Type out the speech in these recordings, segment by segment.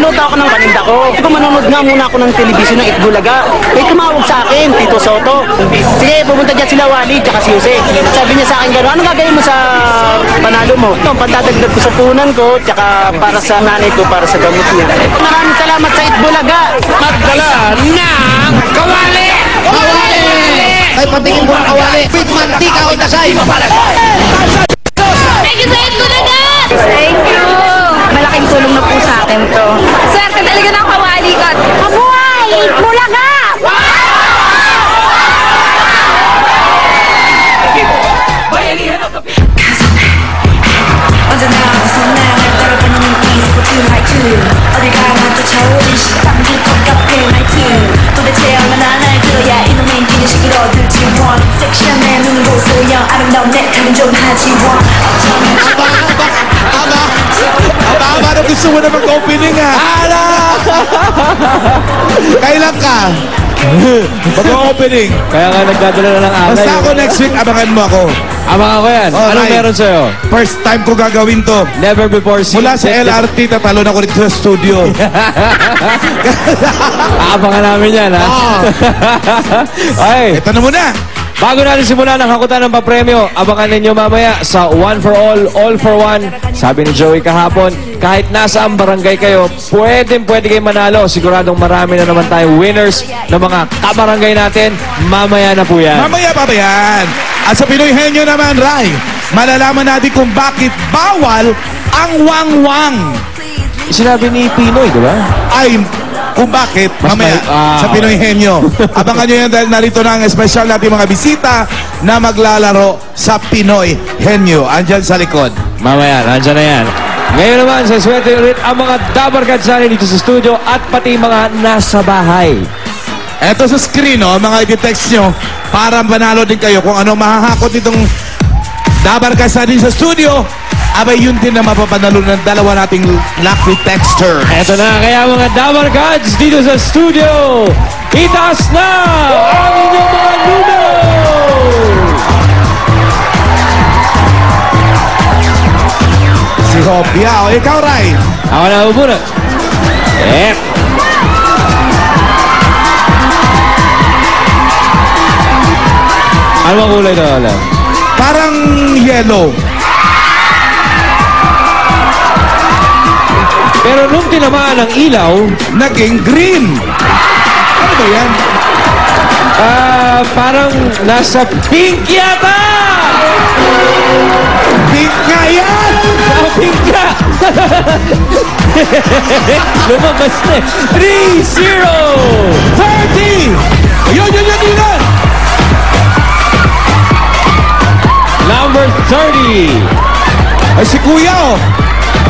Nagluto ako ng paninda ko. Kung manonood nga muna ako ng telebisyon ng Itbulaga, may tumawag sa akin, Tito Soto. Sige, pumunta dyan sila Wally tsaka si Jose. Sabi niya sa akin gano'n, ano gagawin mo sa panalo mo? Ito, pandadagdag ko sa punan ko, tsaka para sa nanay ko, para sa gamot niya. Maraming salamat sa Itbulaga. Magdala ng kawali! Kawali! Ay, patingin mo ang kawali. With mantika o dasay. Thank you sa Itbulaga! Thank you! Malaking tulong na po sa akin to. Swerte talaga ng kawali ko. Kabuhay! Itbulaga! 언제나 벗어나 날 따라가는 이스포 tonight too 어디 가나 쫓아오는 식당들 덕갑해 my team 도대체 얼마나 날 들어야 이놈의 인기는 시기로 들지 원 섹시한 내 눈으로 소영 아름다운 내 탐은 좀 하지 원 Aba, gusto mo na mag-opening ha? Kailan ka? Mag-opening. Kaya nga nagdadala na ng alay. Basta ako next week, abangan mo ako. Abangan ko yan. Alright. Anong meron sa'yo? First time ko gagawin to. Never before seen. Mula sa LRT, tatalon ako dito sa studio. Aabangan namin yan, ha? Ay, Ito na muna. bago natin simulan ang hakutan ng papremyo, abangan ninyo mamaya sa One for All for One. Sabi ni Joey kahapon, kahit nasa ang barangay kayo, pwede kayo manalo. Siguradong marami na naman tayong winners ng mga kabarangay natin. Mamaya na po yan. Mamaya pa ba yan? At sa Pinoy Henyo naman, Ray, malalaman natin kung bakit bawal ang wang-wang. Sinabi ni Pinoy, di ba? Ay, kung bakit, Mas mamaya sa Pinoy Henyo. Abangan nyo yan dahil narito na ang special natin mga bisita na maglalaro sa Pinoy Henyo. Andyan sa likod. Mamaya, nandyan na yan. Ngayon naman, sa swerte ulit ang mga Dabarkadsani dito sa studio at pati mga nasa bahay. Eto sa screen, oh, mga i-text nyo para manalo din kayo kung ano mahahakot nitong Dabarkadsani sa studio. Abay, yun din na mapapanalo ng dalawa nating lucky texter. Eto na, kaya mga Dabarkads dito sa studio, itaas na ang inyong mga numero! Si Hopia, o ikaw, Ray. Ako na muna. Ano bang kulay ito, alam? Parang yellow. Pero nung tinamaan ang ilaw, Naging green. Ano ba yan? parang nasa pink yata! Pink nga yan! Pink ka! Lumabas na. 3-0! 30! Ayun, yun! Number 30! Ay, si Kuya, oh.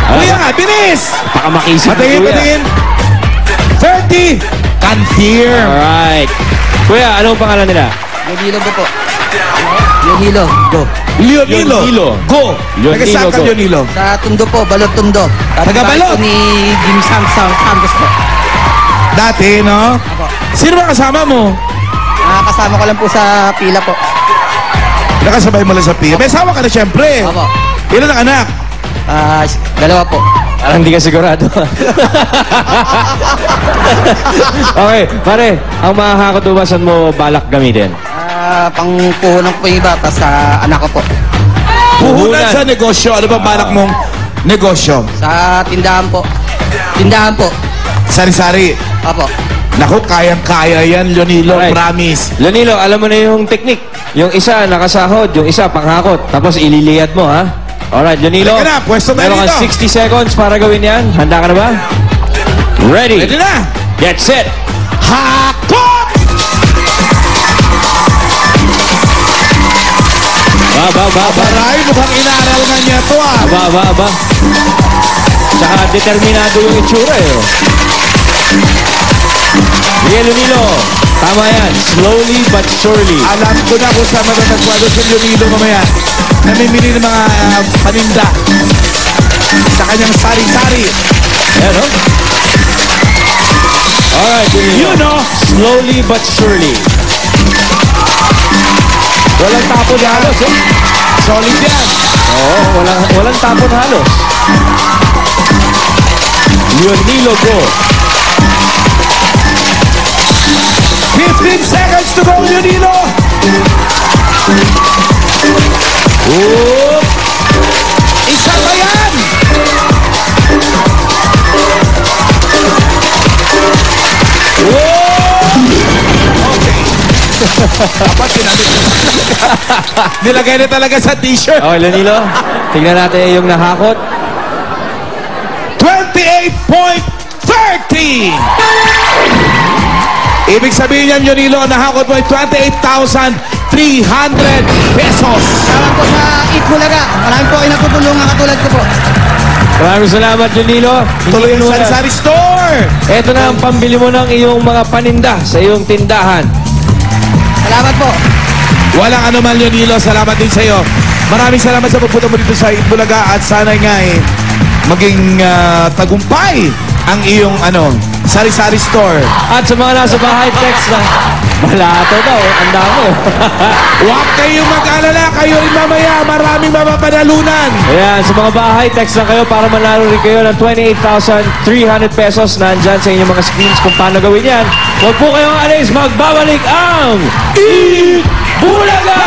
Kuya nga, bilis! Baka makisip ni Patingin. 30! Cantier. Alright. Kuya, anong pangalan nila? Yonilo po. Yonilo, go. Leonilo. Leonilo. Go. Leonilo, Taga-saan ka, go. Leonilo? Sa Tundo po, Balot Tundo. Taga-Balot? Ni Jim Santos po. Dati, no? Apo. Sino ba kasama mo? Kasama ko lang po sa pila po. Nakasabay mo lang sa PIA. May asawa ka na, syempre. Apo. Ilan ang anak? Dalawa po. Parang hindi ka sigurado. Okay, pare, ang makakatubasan mo balak gamitin? Pangpuhunan po yung iba pa sa anak ko po. Puhunan sa negosyo. Ano ba balak mong negosyo? Sa tindahan po. Tindahan po. Sari-sari. Apo. Naku, kayang-kaya yan, Leonilo. Alright. Promise. Leonilo, alam mo na yung technique. Yung isa nakasahod, yung isa panghakot. Tapos ililiyat mo, ha? Alright, Leonilo. Halika na, pwesto tayo Meron ka dito. 60 seconds para gawin yan. Handa ka na ba? Ready. Ready na. Get set. Hakot! Ba. Aray, mukhang inaral nga niya to, ah. Ba. Tsaka determinado yung itsura, eh. Sige, Leonilo. Tama yan. Slowly but surely. Alam ko na kung saan matatagpado si Leonilo mamaya. Namimili ng mga paninda sa kanyang sari-sari. Ayan, no? Alright, Leonilo. You know. Slowly but surely. Walang tapon halos, eh. Solid yan. Oo, walang tapon halos. Leonilo Go. 15 seconds to go, Leonilo. Oh! Isa pa yan! Oh! Okay. Dapat ginamit mo. Nilagay na talaga sa t-shirt. Okay, Leonilo. Tingnan natin yung nahakot. 28.30! Ibig sabihin yan, Leonilo, nahakot mo ay 28,300 pesos. Salamat po sa Itbulaga. Marami po kayo natutulungan katulad ko po. Maraming salamat, Leonilo. Tuloy ang Hindi mo na- Sari-Sari Store. Ito na ang pambili mo ng iyong mga paninda sa iyong tindahan. Salamat po. Walang anuman, Leonilo. Salamat din sa iyo. Maraming salamat sa pagpunta mo dito sa Itbulaga at sana nga maging tagumpay ang iyong Sari-Sari Store. At sa mga nasa bahay, text na. Malato daw, ang dami. Huwag kayong mag-alala. Kayo rin mamaya. Maraming mapapanalunan. Ayan, sa mga bahay, text lang kayo para manalo rin kayo ng 28,300 pesos. Nandyan sa inyong mga screens kung paano gawin yan. Huwag po kayong alis, magbabalik ang Itbulaga!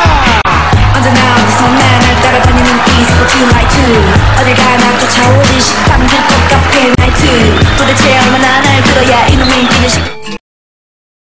언제나 어디서 맨날 따라다니는